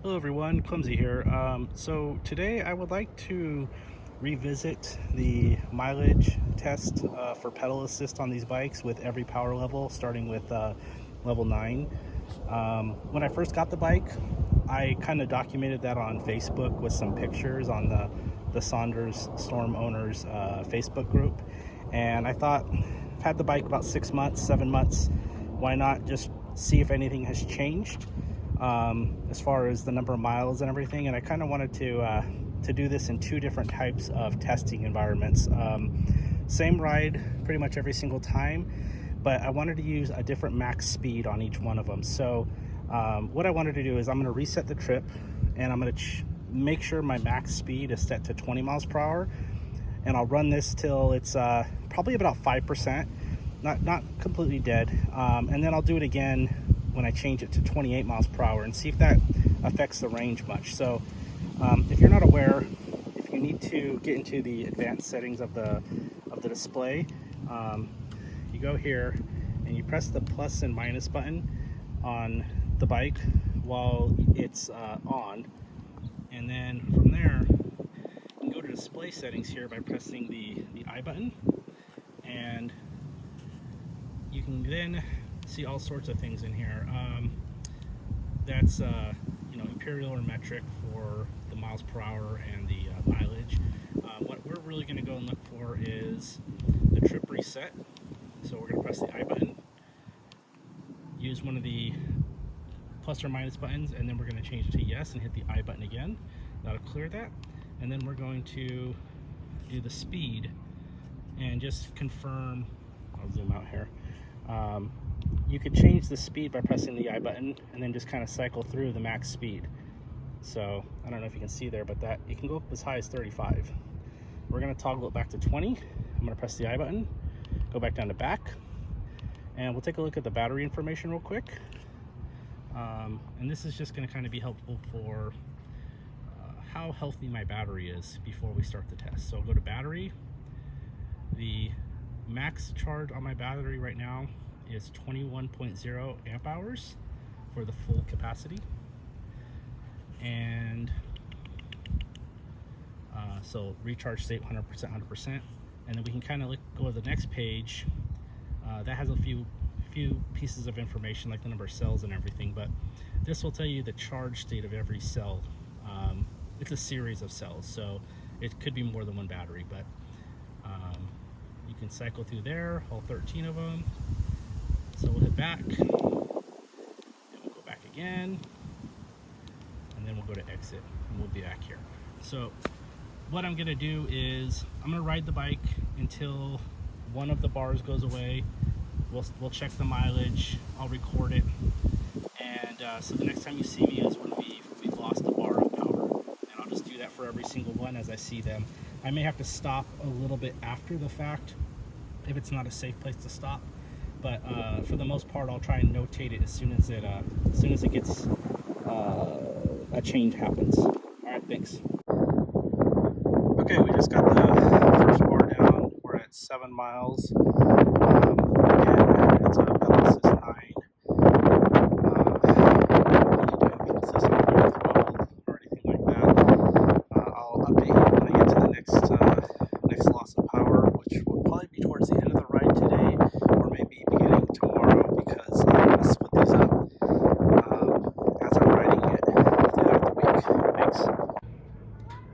Hello everyone, Clumsy here. So today I would like to revisit the mileage test for pedal assist on these bikes with every power level, starting with level 9. When I first got the bike, I kind of documented that on Facebook with some pictures on the Sondors Storm Owners Facebook group. And I thought, I've had the bike about 6 months, 7 months, why not just see if anything has changed as far as the number of miles and everything. And I kind of wanted to do this in two different types of testing environments. Same ride pretty much every single time, but I wanted to use a different max speed on each one of them. So what I wanted to do is I'm going to reset the trip, and I'm going to make sure my max speed is set to 20 miles per hour, and I'll run this till it's probably about 5%, not completely dead, and then I'll do it again when I change it to 28 miles per hour and see if that affects the range much. So if you're not aware, if you need to get into the advanced settings of the display, you go here and you press the plus and minus button on the bike while it's on, and then from there you can go to display settings here by pressing the I button, and you can then see all sorts of things in here. That's imperial or metric for the miles per hour and the mileage. What we're really going to go and look for is the trip reset. So we're going to press the I button, use one of the plus or minus buttons, and then we're going to change it to yes and hit the I button again. That'll clear that. And then we're going to do the speed and just confirm. I'll zoom out here. You could change the speed by pressing the I button and then just kind of cycle through the max speed. So I don't know if you can see there, but that it can go up as high as 35. We're going to toggle it back to 20. I'm going to press the I button, go back down to back, and we'll take a look at the battery information real quick. And this is just going to kind of be helpful for how healthy my battery is before we start the test. So I'll go to battery. The max charge on my battery right now is 21.0 amp hours for the full capacity, and so recharge state 100%, and then we can kind of go to the next page. That has a few pieces of information like the number of cells and everything, but this will tell you the charge state of every cell. It's a series of cells, so it could be more than one battery, but you can cycle through there, all 13 of them. So we'll hit back, and we'll go back again, and then we'll go to exit, and we'll be back here. So what I'm gonna do is I'm gonna ride the bike until one of the bars goes away. We'll check the mileage, I'll record it, and so the next time you see me is when we've lost a bar of power, and I'll just do that for every single one as I see them. I may have to stop a little bit after the fact if it's not a safe place to stop, but for the most part I'll try and notate it as soon as it gets a change happens. All right, thanks. Okay, we just got the first bar down. We're at 7 miles. Again, it's a pedal assist 9. Pedal assist on your throttle or anything like that. I'll update you when I get to the next loss of power, which will probably be towards the end of the ride today, or maybe beginning tomorrow, because I'm going to split these up as I'm riding it throughout the week. Thanks.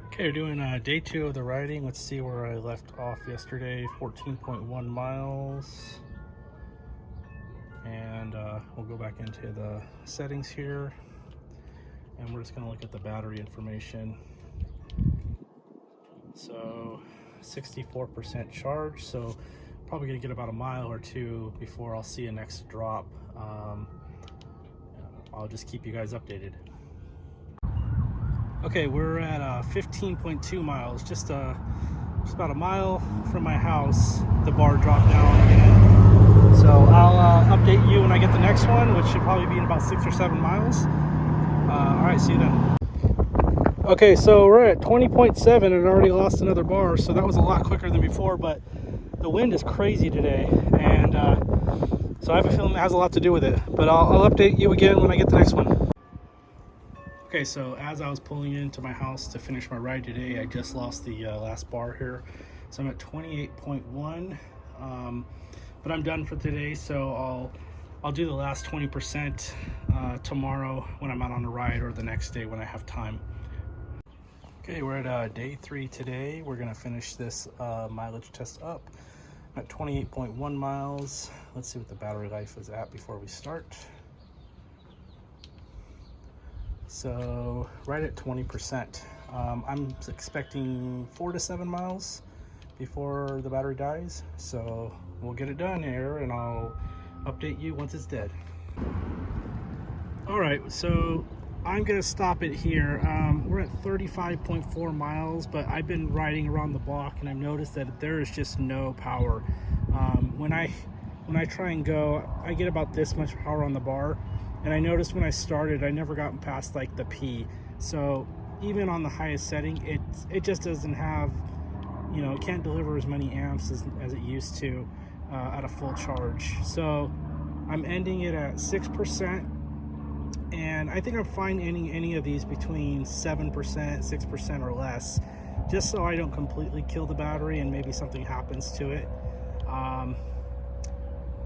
Okay, we're doing day 2 of the riding. Let's see where I left off yesterday. 14.1 miles. And we'll go back into the settings here, and we're just going to look at the battery information. So 64% charge, so probably going to get about a mile or two before I'll see a next drop. I'll just keep you guys updated. Okay, we're at 15.2 miles, just about a mile from my house. The bar dropped down again. So I'll update you when I get the next one, which should probably be in about 6 or 7 miles. All right, see you then. Okay, so we're at 20.7 and already lost another bar, so that was a lot quicker than before, but the wind is crazy today, and so I have a feeling that has a lot to do with it. But I'll update you again when I get the next one. Okay, so as I was pulling into my house to finish my ride today, I just lost the last bar here. So I'm at 28.1, but I'm done for today. So I'll do the last 20% tomorrow when I'm out on a ride, or the next day when I have time. Okay, we're at day 3 today. We're gonna finish this mileage test up. I'm at 28.1 miles. Let's see what the battery life is at before we start. So right at 20%. I'm expecting 4 to 7 miles before the battery dies. So we'll get it done here and I'll update you once it's dead. All right, so I'm gonna stop it here. We're at 35.4 miles, but I've been riding around the block and I've noticed that there is just no power. When I try and go, I get about this much power on the bar. And I noticed when I started, I never got past like the P. So even on the highest setting, it just doesn't have, you know, it can't deliver as many amps as it used to at a full charge. So I'm ending it at 6%. And I think I'm fine ending any of these between 7%, 6% or less, just so I don't completely kill the battery and maybe something happens to it.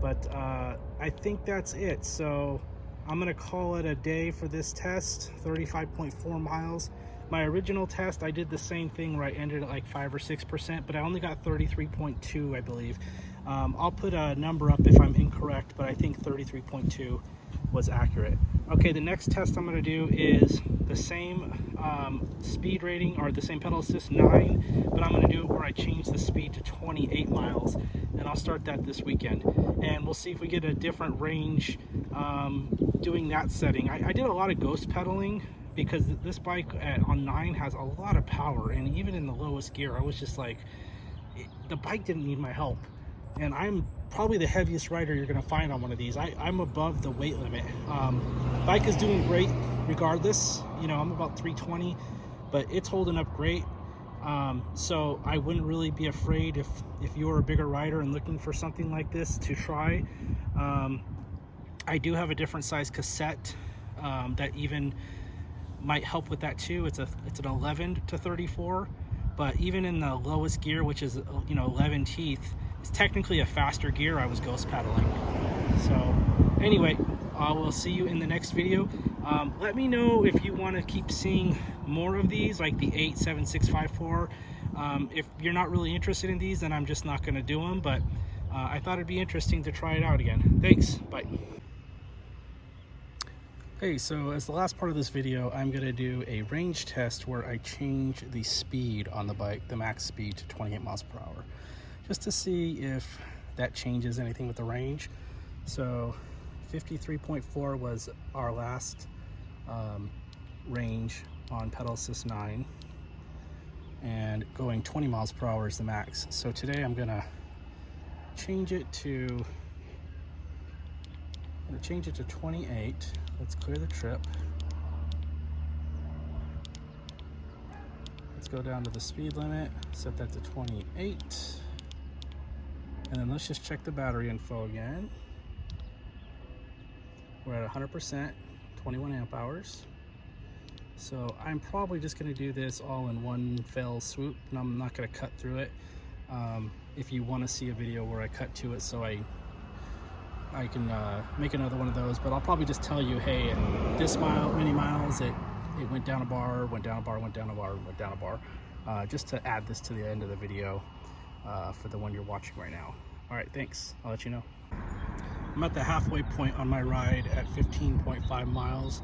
But I think that's it. So I'm gonna call it a day for this test, 35.4 miles. My original test, I did the same thing where I ended at like 5 or 6%, but I only got 33.2, I believe. I'll put a number up if I'm incorrect, but I think 33.2 was accurate. Okay, the next test I'm gonna do is the same speed rating, or the same pedal assist 9, but I'm gonna do it where I change the speed to 28 miles, and I'll start that this weekend. And we'll see if we get a different range doing that setting. I did a lot of ghost pedaling because this bike on 9 has a lot of power, and even in the lowest gear, I was just like, the bike didn't need my help. And I'm probably the heaviest rider you're gonna find on one of these. I'm above the weight limit. Bike is doing great regardless. You know, I'm about 320, but it's holding up great. So I wouldn't really be afraid if you're a bigger rider and looking for something like this to try. I do have a different size cassette that even might help with that too. It's an 11 to 34, but even in the lowest gear, which is 11 teeth, it's technically a faster gear. I was ghost pedaling. So anyway, we'll see you in the next video. Let me know if you want to keep seeing more of these, like the 87654. If you're not really interested in these, then I'm just not going to do them, but I thought it'd be interesting to try it out again. Thanks, bye. Hey, so as the last part of this video, I'm going to do a range test where I change the speed on the bike, the max speed, to 28 miles per hour, just to see if that changes anything with the range. So 53.4 was our last range on pedal assist 9, and going 20 miles per hour is the max. So today I'm gonna change it to 28. Let's clear the trip. Let's go down to the speed limit, set that to 28. And then let's just check the battery info again. We're at 100%, 21 amp hours. So I'm probably just gonna do this all in one fell swoop, and I'm not gonna cut through it. If you wanna see a video where I cut to it so I can make another one of those, but I'll probably just tell you, hey, in this many miles, it went down a bar, went down a bar, went down a bar, went down a bar, just to add this to the end of the video for the one you're watching right now. All right, thanks. I'll let you know. I'm at the halfway point on my ride at 15.5 miles.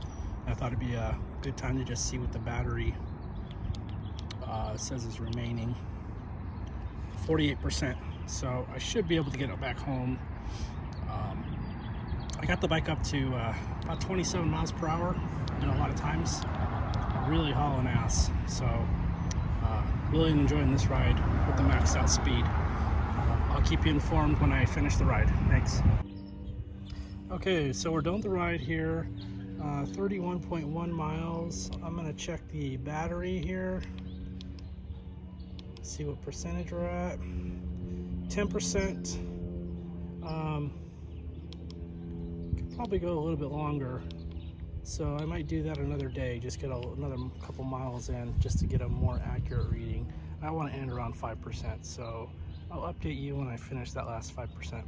I thought it'd be a good time to just see what the battery says is remaining. 48%. So I should be able to get it back home. I got the bike up to about 27 miles per hour, and a lot of times really hauling ass. So really enjoying this ride with the maxed out speed. I'll keep you informed when I finish the ride. Thanks. Okay, so we're done with the ride here. 31.1 miles. I'm gonna check the battery here. See what percentage we're at. 10%. Could probably go a little bit longer. So I might do that another day, just get another couple miles in just to get a more accurate reading. I want to end around 5%, so I'll update you when I finish that last 5%.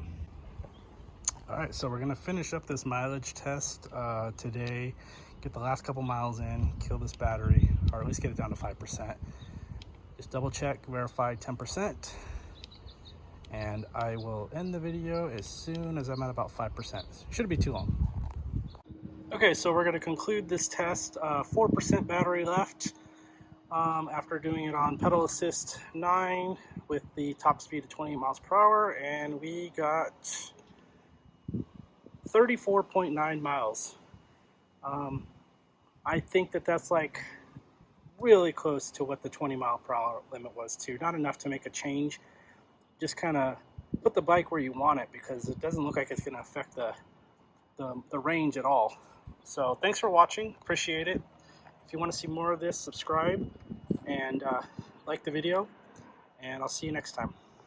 All right, so we're gonna finish up this mileage test today, get the last couple miles in, kill this battery, or at least get it down to 5%. Just double check, verify 10%, and I will end the video as soon as I'm at about 5%. Shouldn't be too long. Okay, so we're gonna conclude this test, 4% battery left after doing it on pedal assist 9 with the top speed of 28 miles per hour, and we got 34.9 miles. I think that that's like really close to what the 20 mile per hour limit was too. Not enough to make a change. Just kind of put the bike where you want it, because it doesn't look like it's going to affect the range at all. So thanks for watching. Appreciate it. If you want to see more of this, subscribe and like the video, and I'll see you next time.